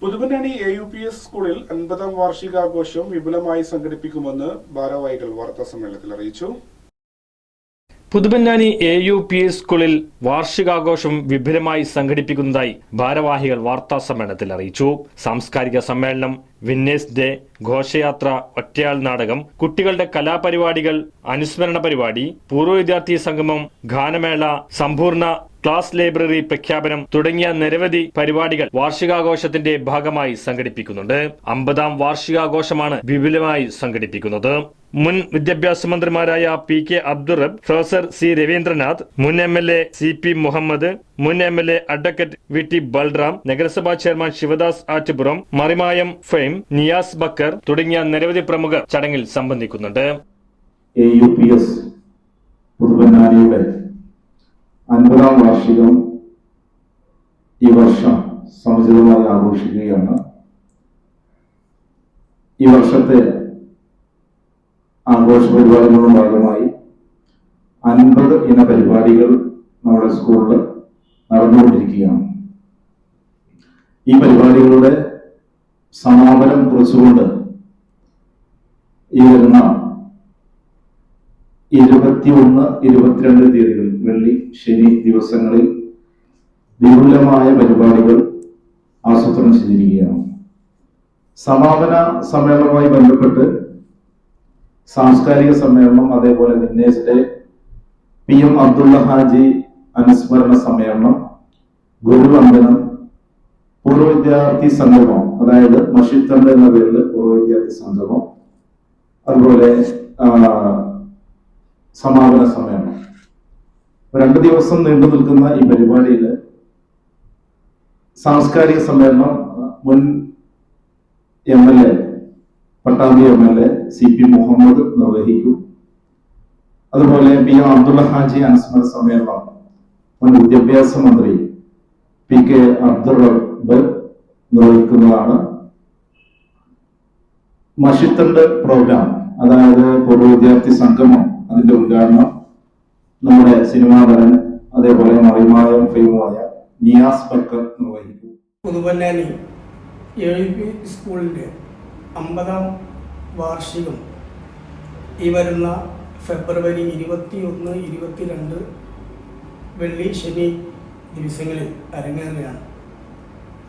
പുതുപന്നാനി AUPS സ്കൂളിൽ 50ാം വാർഷികാഘോഷം വിപുലമായി സംഘടിപ്പിക്കുമെന്ന് ഭാരവാഹികൾ വാർത്താസമ്മേളനത്തിൽ അറിയിച്ചു. പുതുപന്നാനി AUPS സ്കൂളിൽ വാർഷികാഘോഷം വിപുലമായി സംഘടിപ്പിക്കുന്നതായി ഭാരവാഹികൾ വാർത്താസമ്മേളനത്തിൽ അറിയിച്ചു. സാംസ്കാരിക സമ്മേളനം, വിന്നേഴ്സ് ഡേ, ഘോഷയാത്ര, ഒറ്റയാൾ നാടകം, കുട്ടികളുടെ കലാപരിപാടികൾ, അനുസ്മരണ പരിപാടി, പൂർവ്വ വിദ്യാർത്ഥി സംഗമം, ഗാനമേള, സമ്പൂർണ്ണ ക്ലാസ് ലൈബ്രറി പ്രഖ്യാപനം തുടങ്ങിയ നിരവധി പരിപാടികൾ വാർഷികാഘോഷത്തിന്റെ ഭാഗമായി സംഘടിപ്പിക്കുന്നുണ്ട്. 50ാം വാർഷികാഘോഷമാണ് വിപുലമായി സംഘടിപ്പിക്കുന്നത്. മുൻ വിദ്യാഭ്യാസ മന്ത്രിമാരായ PK അബ്ദുൾ റബ്ബ്, പ്രൊഫസർ C രവീന്ദ്രനാഥ്, മുൻ MLA CP മുഹമ്മദ്, മുൻ MLA അഡ്വക്കേറ്റ് VT ബൽറാം, നഗരസഭാ ചെയർമാൻ ശിവദാസ് ആറ്റുപുറം, മറിമായം ഫെയിം, നിയാസ് ബക്കർ തുടങ്ങിയ നിരവധി പ്രമുഖർ ചടങ്ങിൽ സംബന്ധിക്കുന്നുണ്ട്. AUPS പുതുപന്നാനിയുടെ 50ാം വാർഷികം ഈ വർഷം സമുചിതമായി ആഘോഷിക്കുകയാണ്. ഈ വർഷത്തെ ആഘോഷ പരിപാടികളുടെ ഭാഗമായി 50 ഇന പരിപാടികൾ നമ്മുടെ സ്കൂളിൽ നടന്നുകൊണ്ടിരിക്കുകയാണ്. ഈ പരിപാടികളുടെ സമാപനം കുറിച്ചുകൊണ്ട് ഈ വരുന്ന 21, 22 തീയതികളിൽ വെള്ളി, ശനി ദിവസങ്ങളിൽ വിപുലമായ പരിപാടികൾ ആസൂത്രണം ചെയ്തിരിക്കുകയാണ്. സമാപന സമ്മേളനവുമായി ബന്ധപ്പെട്ട് സാംസ്കാരിക സമ്മേളനം, അതേപോലെ winners day, PM Abdullah Haji അനുസ്മരണ സമ്മേളനം, ഗുരുവന്ദനം, പൂർവ്വ വിദ്യാർത്ഥി സംഗമം, അതായത് മഷിത്തണ്ട് എന്ന പേരിൽ പൂർവ്വ വിദ്യാർത്ഥി സംഗമം, അതുപോലെ സമാപന സമ്മേളനം. 2 ദിവസം നീണ്ടു നിൽക്കുന്ന ഈ പരിപാടിയിൽ സാംസ്കാരിക സമ്മേളനം മുൻ MLA Pattambi MLA CP Muhammad നിർവഹിക്കും. അതുപോലെ PM അബ്ദുള്ള ഹാജി അനുസ്മരണ സമ്മേളനം മുൻ വിദ്യാഭ്യാസ മന്ത്രി PK അബ്ദുൾ റബ്ബ് നിർവഹിക്കുന്നതാണ്. മഷിത്തണ്ട് പ്രോഗ്രാം, അതായത് പൂർവ്വ വിദ്യാർത്ഥി സംഗമം, അതിന്റെ ഉദ്ഘാടനം നമ്മുടെ സിനിമാ നടൻ, അതേപോലെ മറിമായം ഫെയിമായ നിയാസ് ബക്കർ നിർവഹിക്കും. പുതുപന്നാനി AUPS സ്കൂളിന്റെ 50ാം വാർഷികം ഈ വരുന്ന ഫെബ്രുവരി 21, 22 വെള്ളി, ശനി ദിവസങ്ങളിൽ അരങ്ങേറുകയാണ്.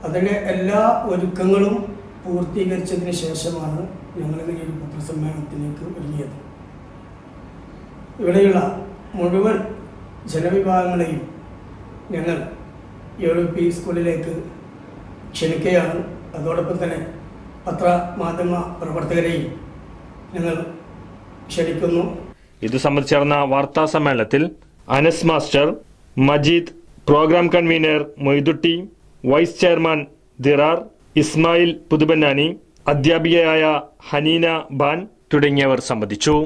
അതിൻ്റെ എല്ലാ ഒരുക്കങ്ങളും പൂർത്തീകരിച്ചതിന് ശേഷമാണ് ഞങ്ങളിങ്ങനെ ഒരു പത്രസമ്മേളനത്തിലേക്ക് ഒരുങ്ങിയത്. ഇവിടെയുള്ള മുഴുവൻ ജനവിഭാഗങ്ങളെയും ഞങ്ങൾ AUPS സ്കൂളിലേക്ക് ക്ഷണിക്കുകയാണ്. അതോടൊപ്പം തന്നെ പത്രമാധ്യമ പ്രവർത്തകരെയും ഞങ്ങൾ ക്ഷണിക്കുന്നു. ഇത് സംബന്ധിച്ച് നടന്ന വാർത്താ സമ്മേളനത്തിൽ Anas master, Majeed, program convener Moidutty, vice chairman Dirar, Ismail Puthuponnani, അധ്യാപികയായ ഹനീന ബാൻ തുടങ്ങിയവർ സംബന്ധിച്ചു.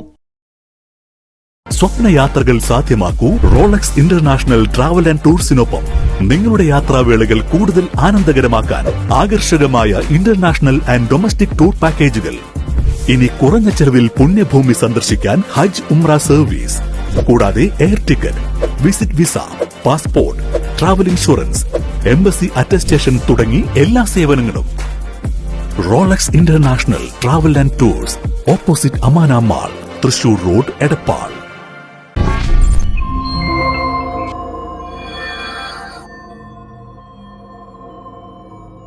സ്വപ്നയാത്രകൾ സാധ്യമാക്കൂ റോളക്സ് ഇന്റർനാഷണൽ ട്രാവൽ ആൻഡ് ടൂർസിനൊപ്പം. നിങ്ങളുടെ യാത്രാവേളകൾ കൂടുതൽ ആനന്ദകരമാക്കാൻ ആകർഷകമായ ഇന്റർനാഷണൽ ആൻഡ് ഡൊമസ്റ്റിക് ടൂർ പാക്കേജുകൾ. ഇനി കുറഞ്ഞ ചെലവിൽ പുണ്യഭൂമി സന്ദർശിക്കാൻ ഹജ്ജ് ഉംറ സർവീസ്, കൂടാതെ air ticket, visit visa, passport, travel insurance, embassy attestation തുടങ്ങി എല്ലാ സേവനങ്ങളും. Rolex international travel and tours, opposite Amana mall, Thrissur road, Edappal.